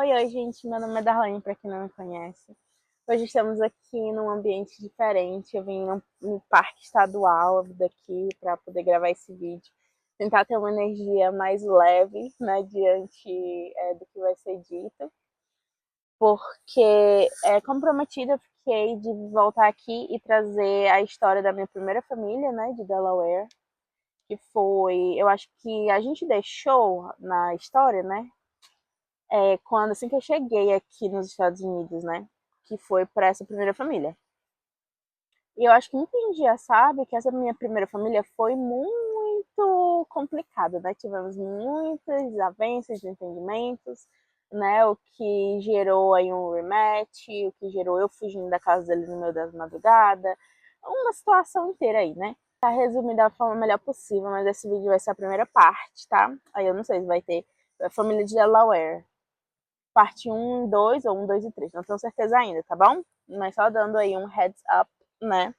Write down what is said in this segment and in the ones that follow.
Oi, gente, meu nome é Darlene, para quem não me conhece. Hoje estamos aqui num ambiente diferente. Eu vim no parque estadual daqui para poder gravar esse vídeo. Tentar ter uma energia mais leve, né, diante do que vai ser dito. Porque, comprometida, fiquei de voltar aqui e trazer a história da minha primeira família, né, de Delaware. Que foi, eu acho que a gente deixou na história, né, quando assim que eu cheguei aqui nos Estados Unidos, né? Que foi para essa primeira família. E eu acho que muita gente já sabe que essa minha primeira família foi muito complicada, né? Tivemos muitas desavenças, desentendimentos, né? O que gerou aí um rematch, o que gerou eu fugindo da casa dele no meio da madrugada. Uma situação inteira aí, né? Tá resumindo da forma melhor possível, mas esse vídeo vai ser a primeira parte, tá? Aí eu não sei se vai ter a família de Delaware parte 1, 2 ou 1, 2 e 3. Não tenho certeza ainda, tá bom? Mas só dando aí um heads up, né?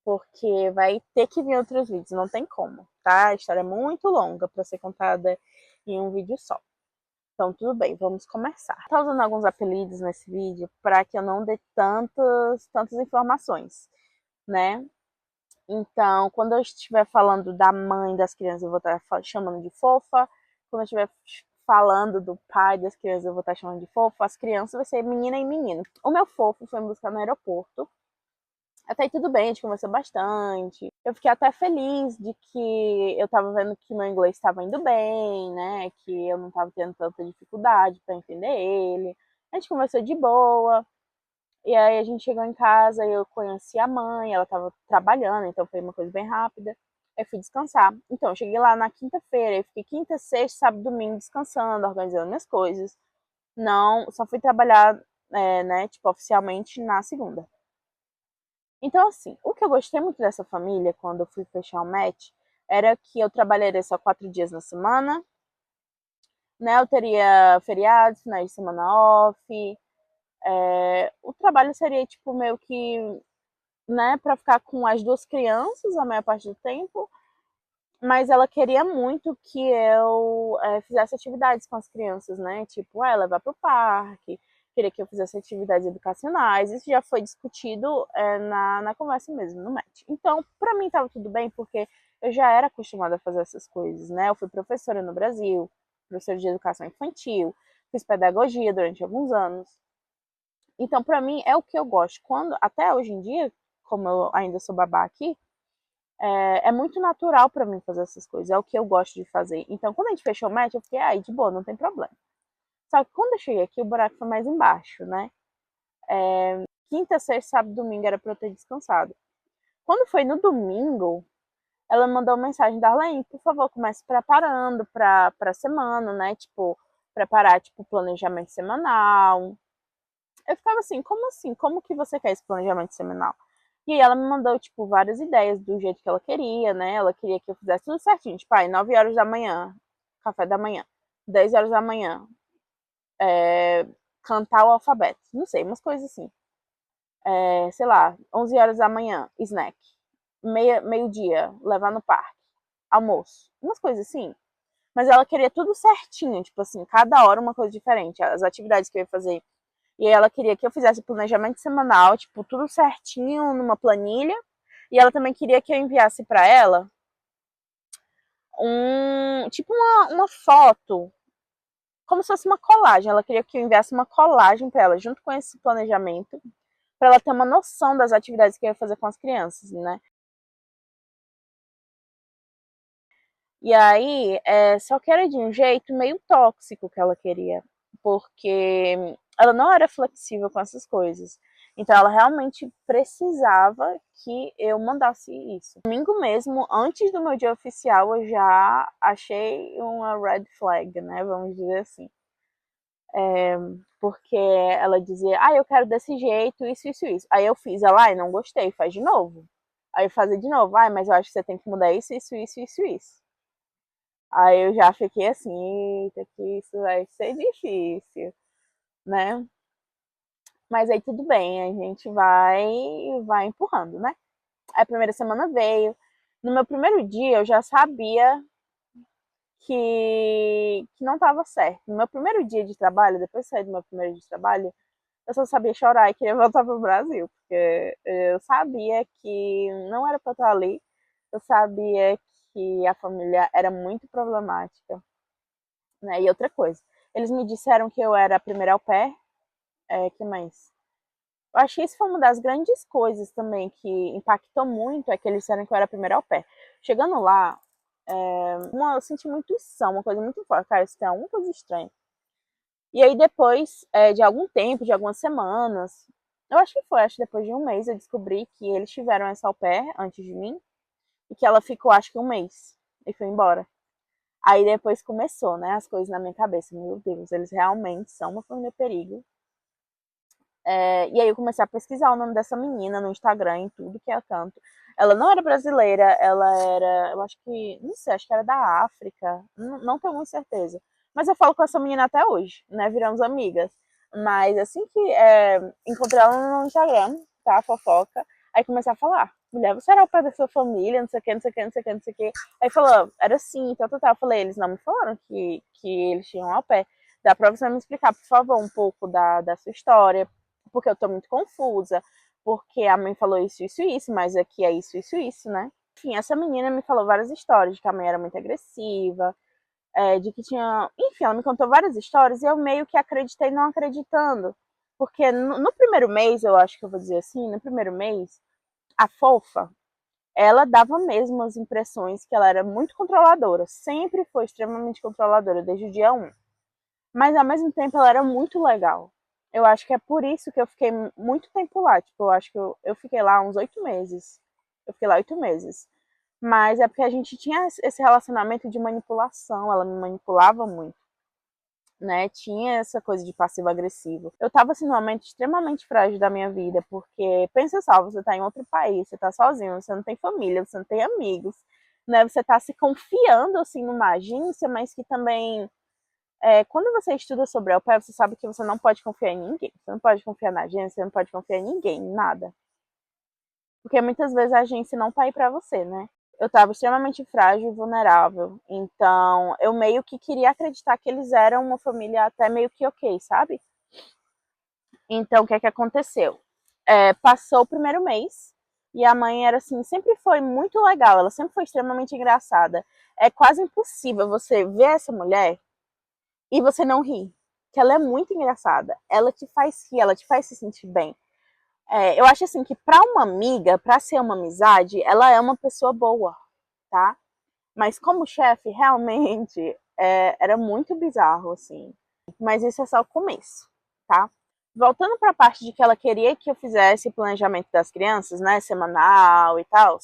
Porque vai ter que vir outros vídeos, não tem como, tá? A história é muito longa para ser contada em um vídeo só. Então, tudo bem, vamos começar. Estou usando alguns apelidos nesse vídeo para que eu não dê tantas informações, né? Então, quando eu estiver falando da mãe das crianças, eu vou estar chamando de fofa. Quando eu estiver falando do pai das crianças, eu vou estar chamando de fofo. As crianças vai ser menina e menino. O meu fofo foi me buscar no aeroporto. Até aí tudo bem, a gente conversou bastante. Eu fiquei até feliz de que eu tava vendo que meu inglês estava indo bem, né? Que eu não tava tendo tanta dificuldade para entender ele. A gente conversou de boa. E aí a gente chegou em casa, eu conheci a mãe, ela tava trabalhando, então foi uma coisa bem rápida. Eu fui descansar. Então, eu cheguei lá na quinta-feira, eu fiquei quinta, sexta, sábado, domingo descansando, organizando minhas coisas. Não, só fui trabalhar, né, tipo, oficialmente na segunda. Então, assim, o que eu gostei muito dessa família quando eu fui fechar o match era que eu trabalharia só 4 dias na semana, né? Eu teria feriados, finais de semana off. O trabalho seria, tipo, meio que, né, para ficar com as duas crianças a maior parte do tempo, mas ela queria muito que eu fizesse atividades com as crianças, né? Tipo, levar para o parque, queria que eu fizesse atividades educacionais. Isso já foi discutido na conversa mesmo, no match. Então, para mim estava tudo bem, porque eu já era acostumada a fazer essas coisas, né? Eu fui professora no Brasil, professora de educação infantil, fiz pedagogia durante alguns anos. Então, para mim, é o que eu gosto. Até hoje em dia, como eu ainda sou babá aqui, é muito natural para mim fazer essas coisas. É o que eu gosto de fazer. Então, quando a gente fechou o match, eu fiquei, de boa, não tem problema. Só que quando eu cheguei aqui, o buraco foi mais embaixo, né? Quinta, sexta, sábado, domingo era para eu ter descansado. Quando foi no domingo, ela mandou uma mensagem, Darlene, por favor, comece preparando para a semana, né? Tipo, preparar, tipo, planejamento semanal. Eu ficava assim? Como que você quer esse planejamento semanal? E aí ela me mandou, tipo, várias ideias do jeito que ela queria, né? Ela queria que eu fizesse tudo certinho. Tipo, 9 horas da manhã, café da manhã. 10 horas da manhã, cantar o alfabeto. Não sei, umas coisas assim. Sei lá, 11 horas da manhã, snack. Meio-dia, levar no parque. Almoço. Umas coisas assim. Mas ela queria tudo certinho, tipo assim, cada hora uma coisa diferente. As atividades que eu ia fazer. E aí ela queria que eu fizesse planejamento semanal, tipo, tudo certinho numa planilha. E ela também queria que eu enviasse para ela tipo uma foto, como se fosse uma colagem. Ela queria que eu enviasse uma colagem para ela, junto com esse planejamento, para ela ter uma noção das atividades que eu ia fazer com as crianças, né? E aí, só que era de um jeito meio tóxico que ela queria, porque ela não era flexível com essas coisas. Então, ela realmente precisava que eu mandasse isso. Domingo mesmo, antes do meu dia oficial, eu já achei uma red flag, né? Vamos dizer assim. Porque ela dizia, eu quero desse jeito, isso. Aí eu fiz, ela, não gostei, faz de novo. Aí eu fazia de novo, mas eu acho que você tem que mudar isso. Aí eu já fiquei assim, eita, que isso vai ser difícil, né? Mas aí tudo bem, a gente vai empurrando, né? Aí a primeira semana veio. No meu primeiro dia eu já sabia não estava certo. No meu primeiro dia de trabalho, depois de sair do meu primeiro dia de trabalho, eu só sabia chorar e queria voltar para o Brasil, porque eu sabia que não era para estar ali, eu sabia que a família era muito problemática, né? E outra coisa, eles me disseram que eu era a primeira au pair, que mais? Eu acho que isso foi uma das grandes coisas também que impactou muito, é que eles disseram que eu era a primeira au pair. Chegando lá, eu senti uma intuição, uma coisa muito forte, cara, isso tem alguma coisa estranha. E aí depois de algum tempo, de algumas semanas, eu acho que foi, acho que depois de um mês eu descobri que eles tiveram essa au pair antes de mim e que ela ficou acho que um mês e foi embora. Aí depois começou, né, as coisas na minha cabeça. Meu Deus, eles realmente são uma família perigo. E aí eu comecei a pesquisar o nome dessa menina no Instagram, em tudo que é canto. Ela não era brasileira, ela era, eu acho que, não sei, acho que era da África, não tenho muita certeza. Mas eu falo com essa menina até hoje, né? Viramos amigas. Mas assim que encontrei ela no Instagram, tá? Fofoca. Aí comecei a falar, mulher, você era o pai da sua família, não sei o que, não sei o que, não sei o que, não sei o que. Aí falou, era assim, tal, tal, tal. Eu falei, eles não me falaram que eles tinham au pair. Dá pra você me explicar, por favor, um pouco da sua história, porque eu tô muito confusa, porque a mãe falou isso, isso, mas aqui é isso, né? Enfim, essa menina me falou várias histórias de que a mãe era muito agressiva, de que tinha. Enfim, ela me contou várias histórias e eu meio que acreditei não acreditando. Porque no primeiro mês, eu acho que eu vou dizer assim, no primeiro mês, a fofa, ela dava mesmo as impressões que ela era muito controladora. Sempre foi extremamente controladora, desde o dia 1. Mas ao mesmo tempo ela era muito legal. Eu acho que é por isso que eu fiquei muito tempo lá. Tipo, eu acho que eu fiquei lá uns 8 meses. Eu fiquei lá 8 meses. Mas é porque a gente tinha esse relacionamento de manipulação. Ela me manipulava muito, né? Tinha essa coisa de passivo-agressivo. Eu tava assim num momento extremamente frágil da minha vida, porque pensa só, você tá em outro país, você tá sozinho, você não tem família, você não tem amigos, né? Você tá se confiando assim numa agência, mas que também quando você estuda sobre au pair, você sabe que você não pode confiar em ninguém. Você não pode confiar na agência, você não pode confiar em ninguém, em nada. Porque muitas vezes a agência não tá aí pra você, né? Eu tava extremamente frágil e vulnerável. Então, eu meio que queria acreditar que eles eram uma família até meio que ok, sabe? Então, o que é que aconteceu? Passou o primeiro mês e a mãe era assim, sempre foi muito legal, ela sempre foi extremamente engraçada. É quase impossível você ver essa mulher e você não ri. Que ela é muito engraçada. Ela te faz rir, ela te faz se sentir bem. Eu acho assim que pra uma amiga, pra ser uma amizade, ela é uma pessoa boa, tá? Mas como chefe, realmente, era muito bizarro, assim. Mas isso é só o começo, tá? Voltando pra parte de que ela queria que eu fizesse planejamento das crianças, né, semanal e tal,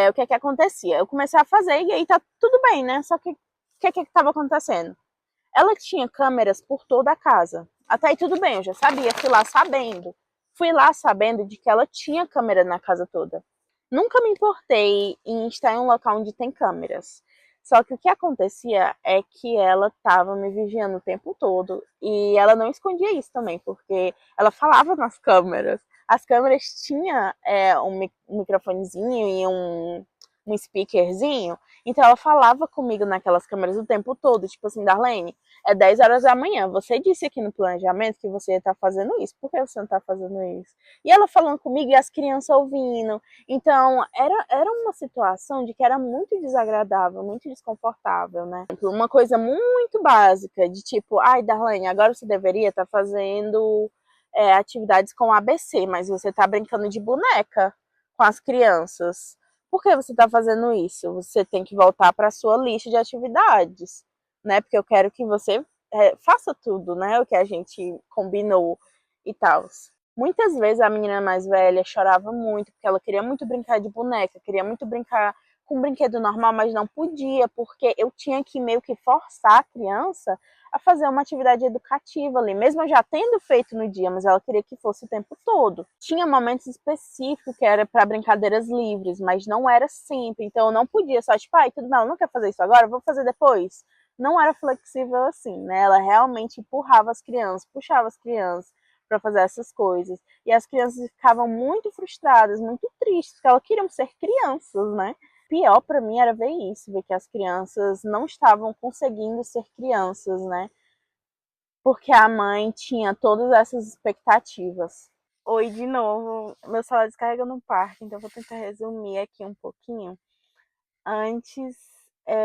o que é que acontecia? Eu comecei a fazer e aí tá tudo bem, né? Só que o que é que tava acontecendo? Ela tinha câmeras por toda a casa. Até aí tudo bem, eu já sabia, fui lá sabendo. Fui lá sabendo de que ela tinha câmera na casa toda. Nunca me importei em estar em um local onde tem câmeras. Só que o que acontecia é que ela estava me vigiando o tempo todo e ela não escondia isso também, porque ela falava nas câmeras. As câmeras tinham um microfonezinho e um speakerzinho, então ela falava comigo naquelas câmeras o tempo todo, tipo assim, Darlene, é 10 horas da manhã, você disse aqui no planejamento que você ia estar fazendo isso, por que você não está fazendo isso? E ela falando comigo e as crianças ouvindo. Então, era uma situação de que era muito desagradável, muito desconfortável, né? Uma coisa muito básica, de tipo, ai, Darlene, agora você deveria estar fazendo atividades com ABC, mas você está brincando de boneca com as crianças. Por que você está fazendo isso? Você tem que voltar para a sua lista de atividades, né? Porque eu quero que você faça tudo, né? O que a gente combinou e tal. Muitas vezes a menina mais velha chorava muito, porque ela queria muito brincar de boneca, queria muito brincar com um brinquedo normal, mas não podia, porque eu tinha que meio que forçar a criança a fazer uma atividade educativa ali, mesmo eu já tendo feito no dia, mas ela queria que fosse o tempo todo. Tinha momentos específicos que era para brincadeiras livres, mas não era sempre, então eu não podia só, tipo, ai, tudo bem, ela não quer fazer isso agora, vou fazer depois. Não era flexível assim, né? Ela realmente empurrava as crianças, puxava as crianças para fazer essas coisas. E as crianças ficavam muito frustradas, muito tristes, porque elas queriam ser crianças, né? Pior para mim era ver isso, ver que as crianças não estavam conseguindo ser crianças, né? Porque a mãe tinha todas essas expectativas. Oi, de novo. Meu celular descarrega no parque, então eu vou tentar resumir aqui um pouquinho antes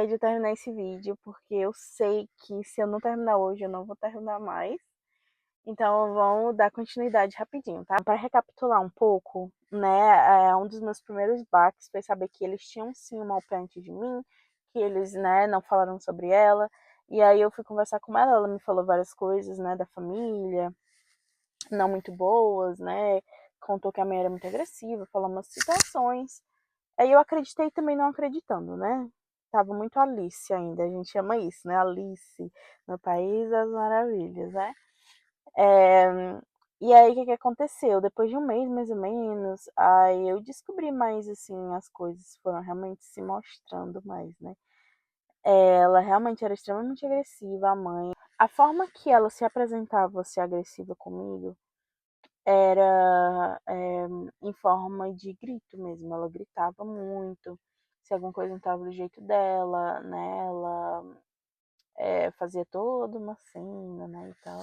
de eu terminar esse vídeo, porque eu sei que se eu não terminar hoje, eu não vou terminar mais. Então vamos dar continuidade rapidinho, tá? Para recapitular um pouco, né? Um dos meus primeiros baques foi saber que eles tinham sim uma UP antes de mim, que eles, né, não falaram sobre ela. E aí eu fui conversar com ela me falou várias coisas, né, da família, não muito boas, né? Contou que a mãe era muito agressiva, falou umas situações. Aí eu acreditei também não acreditando, né? Tava muito Alice ainda, a gente chama isso, né? Alice, no País das Maravilhas, né? E aí, o que aconteceu? Depois de um mês, mais ou menos, aí eu descobri mais, assim, as coisas foram realmente se mostrando mais, né? Ela realmente era extremamente agressiva, a mãe. A forma que ela se apresentava ser agressiva comigo era em forma de grito mesmo. Ela gritava muito. Se alguma coisa não estava do jeito dela, né? Ela fazia toda uma cena, né? E tal.